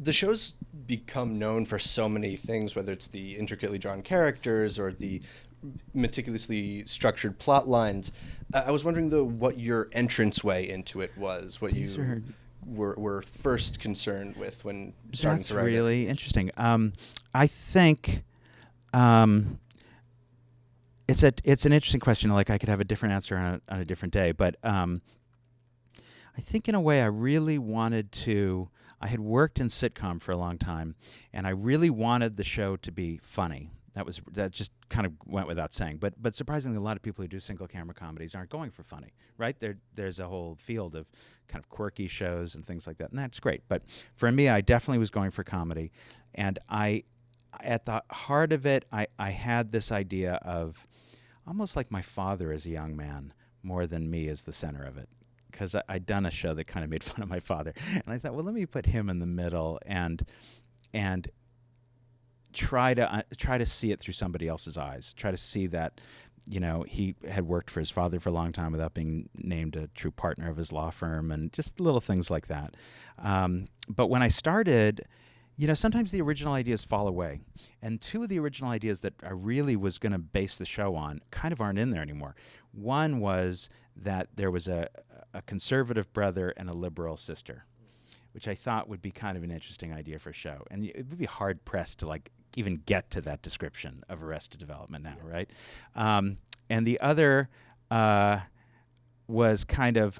the show's become known for so many things, whether it's the intricately drawn characters or the meticulously structured plot lines. I was wondering, though, what your entranceway into it was, what you were first concerned with when starting to write it. That's really interesting. I think it's an interesting question. Like, I could have a different answer on a different day, but I think in a way I really wanted to. I had worked in sitcom for a long time, and I really wanted the show to be funny. That just kind of went without saying. But surprisingly, a lot of people who do single camera comedies aren't going for funny, right? There's a whole field of kind of quirky shows and things like that, and that's great. But for me, I definitely was going for comedy, and at the heart of it, I had this idea of almost like my father as a young man, more than me as the center of it. Because I'd done a show that kind of made fun of my father, and I thought, well, let me put him in the middle and try to see it through somebody else's eyes. Try to see that, he had worked for his father for a long time without being named a true partner of his law firm, and just little things like that. But when I started, sometimes the original ideas fall away, and two of the original ideas that I really was going to base the show on kind of aren't in there anymore. One was that there was a conservative brother and a liberal sister, which I thought would be kind of an interesting idea for a show. And it would be hard pressed to even get to that description of Arrested Development now, right? And the other was kind of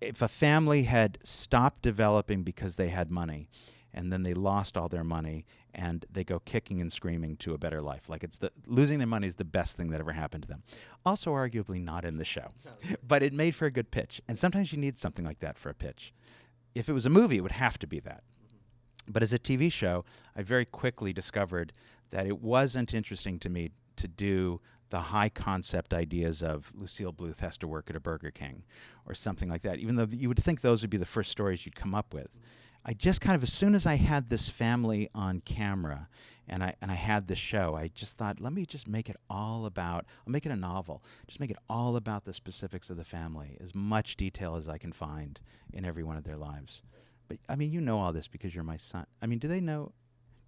if a family had stopped developing because they had money, and then they lost all their money, and they go kicking and screaming to a better life. Like, losing their money is the best thing that ever happened to them. Also, arguably not in the show, but it made for a good pitch. And sometimes you need something like that for a pitch. If it was a movie, it would have to be that. But as a TV show, I very quickly discovered that it wasn't interesting to me to do the high concept ideas of Lucille Bluth has to work at a Burger King or something like that, even though you would think those would be the first stories you'd come up with. I just kind of, as soon as I had this family on camera and I had this show, I just thought, let me just make it all about, I'll make it a novel, just make it all about the specifics of the family, as much detail as I can find in every one of their lives. But, you know all this because you're my son. Do they know,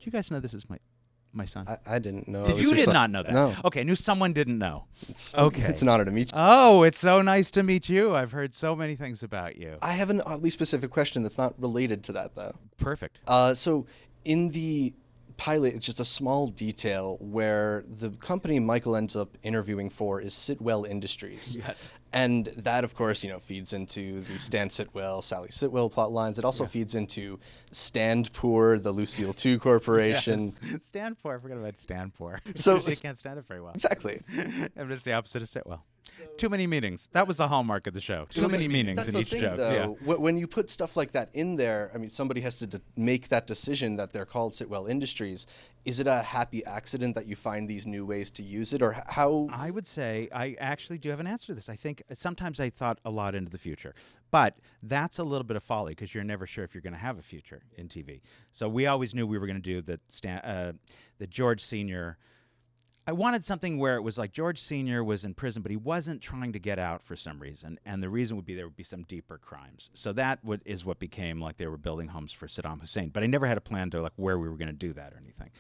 do you guys know this is my son? I didn't know. You did not know that? No. Okay, I knew someone didn't know. It's an honor to meet you. Oh, it's so nice to meet you. I've heard so many things about you. I have an oddly specific question that's not related to that, though. Perfect. So in the pilot, it's just a small detail where the company Michael ends up interviewing for is Sitwell Industries. Yes. And that, of course, feeds into the Stan Sitwell, Sally Sitwell plot lines. It also feeds into Standpoor, the Lucille II Corporation. Yes. Standpoor, I forgot about Standpoor. So they can't stand it very well. Exactly. And it's the opposite of Sitwell. Too many meetings. That was the hallmark of the show. Too many meetings in each thing, joke. Though, when you put stuff like that in there, somebody has to make that decision that they're called Sitwell Industries. Is it a happy accident that you find these new ways to use it, or how? I would say I actually do have an answer to this. I think sometimes I thought a lot into the future, but that's a little bit of folly because you're never sure if you're going to have a future in TV. So we always knew we were going to do the George Sr. I wanted something where it was like George Sr. was in prison, but he wasn't trying to get out for some reason. And the reason would be there would be some deeper crimes. So that is what became like they were building homes for Saddam Hussein. But I never had a plan to where we were going to do that or anything.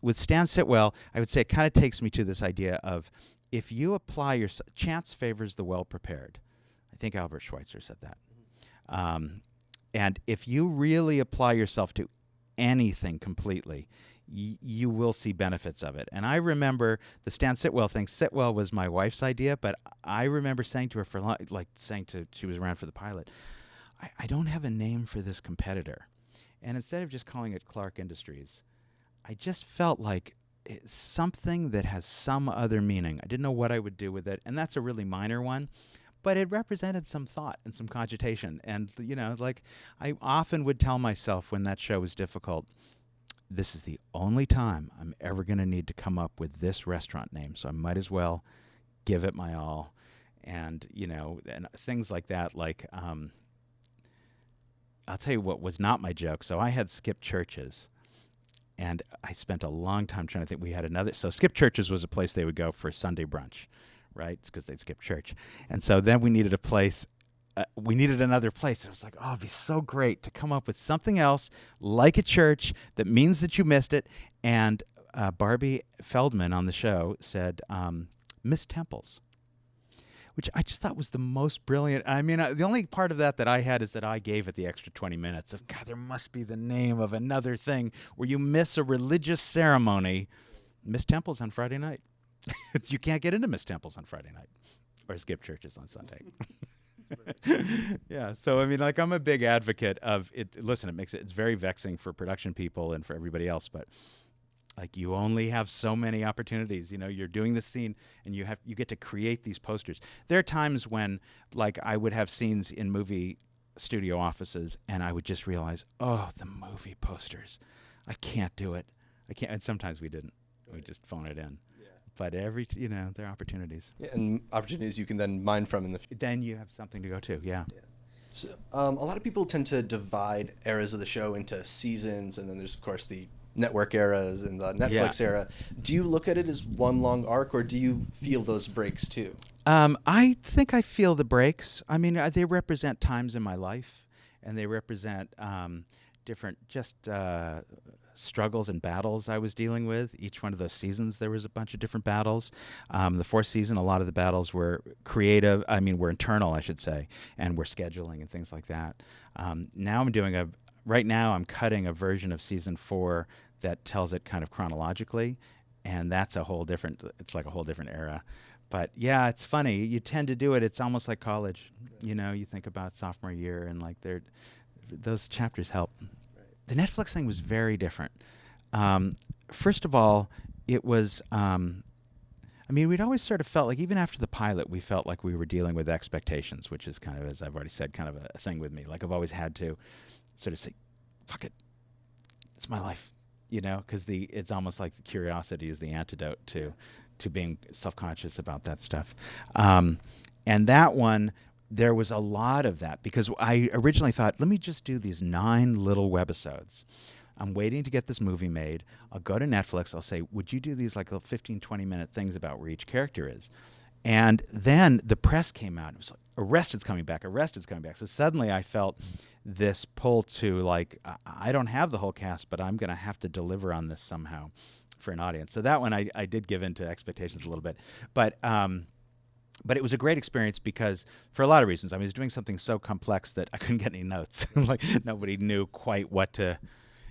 With Stan Sitwell, I would say it kind of takes me to this idea of if you apply your chance favors the well-prepared. I think Albert Schweitzer said that. And if you really apply yourself to anything completely, you will see benefits of it. And I remember the Stan Sitwell thing. Sitwell was my wife's idea, but I remember saying to her she was around for the pilot, I don't have a name for this competitor. And instead of just calling it Clark Industries, I just felt like it's something that has some other meaning. I didn't know what I would do with it. And that's a really minor one. But it represented some thought and some cogitation. And, I often would tell myself when that show was difficult, this is the only time I'm ever going to need to come up with this restaurant name, so I might as well give it my all. And, and things like that, I'll tell you what was not my joke. So I had Skip Church's, and I spent a long time trying to think. We had another. So Skip Church's was a place they would go for Sunday brunch, right? It's because they'd skip church. And so then we needed a place we needed another place. And I was like, oh, it'd be so great to come up with something else like a church that means that you missed it. And Barbie Feldman on the show said, Miss Temples, which I just thought was the most brilliant. I mean, the only part of that I had is that I gave it the extra 20 minutes of, God, there must be the name of another thing where you miss a religious ceremony. Miss Temples on Friday night. You can't get into Miss Temples on Friday night or skip churches on Sunday. Yeah. So, I mean, like, I'm a big advocate of it. Listen, it's very vexing for production people and for everybody else, but like, you only have so many opportunities. You know, you're doing this scene and you get to create these posters. There are times when, like, I would have scenes in movie studio offices and I would just realize, oh, the movie posters, I can't do it. I can't. And sometimes we didn't. We just phone it in. Yeah. But there are opportunities. Yeah, and opportunities you can then mine from in the future. Then you have something to go to. Yeah. So, a lot of people tend to divide eras of the show into seasons, and then there's, of course, the network eras and the Netflix era. Do you look at it as one long arc, or do you feel those breaks too? I think I feel the breaks. I mean, they represent times in my life, and they represent different struggles and battles I was dealing with. Each one of those seasons, there was a bunch of different battles. The fourth season, a lot of the battles were creative. I mean, were internal, I should say, and were scheduling and things like that. Now right now I'm cutting a version of season 4 that tells it kind of chronologically, and it's like a whole different era. But yeah, it's funny. You tend to do it. It's almost like college. You know, you think about sophomore year, and like those chapters help. The Netflix thing was very different. First of all, it was, I mean, we'd always sort of felt like, even after the pilot, we felt like we were dealing with expectations, which is kind of, as I've already said, kind of a thing with me. Like, I've always had to sort of say, fuck it, it's my life, you know, because it's almost like the curiosity is the antidote to being self-conscious about that stuff. And that one, there was a lot of that, because I originally thought, let me just do these 9 little webisodes. I'm waiting to get this movie made. I'll go to Netflix. I'll say, would you do these like little 15, 20-minute things about where each character is? And then the press came out. It was like, Arrested's coming back. Arrested's coming back. So suddenly I felt this pull to, like, I don't have the whole cast, but I'm going to have to deliver on this somehow for an audience. So that one I did give in to expectations a little bit. But it was a great experience because, for a lot of reasons. I was doing something so complex that I couldn't get any notes. Like, nobody knew quite what to,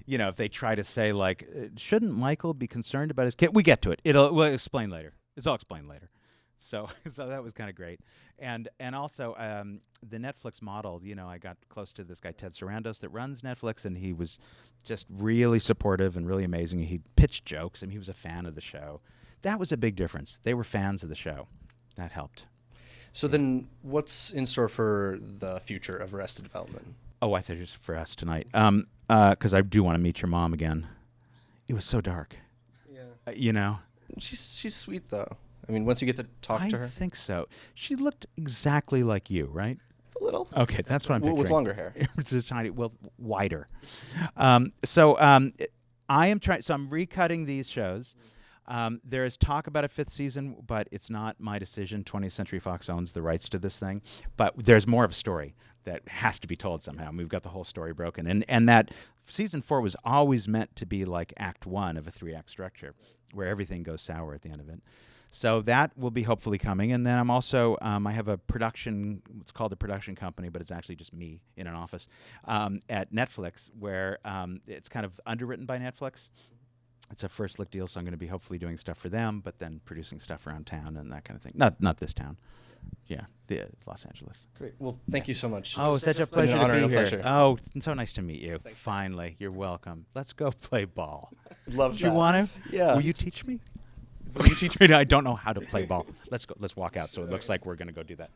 you know, if they try to say, like, shouldn't Michael be concerned about his kid? We get to it. We'll explain later. It's all explained later. So that was kind of great. And also the Netflix model, you know, I got close to this guy, Ted Sarandos, that runs Netflix, and he was just really supportive and really amazing. He pitched jokes, and he was a fan of the show. That was a big difference. They were fans of the show. That helped. So then what's in store for the future of Arrested Development? Oh, I thought it was for us tonight. Because I do want to meet your mom again. It was so dark. Yeah. You know? She's sweet, though. I mean, once you get to talk to her. I think so. She looked exactly like you, right? A little. Okay, that's what I'm picturing. With longer hair. It's a tiny, wider. I am trying. So I'm recutting these shows. There is talk about a 5th season, but it's not my decision. 20th Century Fox owns the rights to this thing. But there's more of a story that has to be told somehow. We've got the whole story broken. And that season 4 was always meant to be like Act 1 of a 3-act structure, where everything goes sour at the end of it. So that will be hopefully coming. And then I'm also, I have a production, it's called a production company, but it's actually just me in an office at Netflix, where it's kind of underwritten by Netflix. It's a first look deal, so I'm going to be hopefully doing stuff for them, but then producing stuff around town and that kind of thing. Not this town. Yeah, Los Angeles. Great. Well, thank you so much. Oh, it's such a pleasure honor to and be a here. pleasure. Oh, it's so nice to meet you. Thanks. Finally, you're welcome. Let's go play ball. Love Do you want to? Yeah. Will you teach me? Will you teach me? I don't know how to play ball. Let's go. Let's walk out so it looks like we're going to go do that.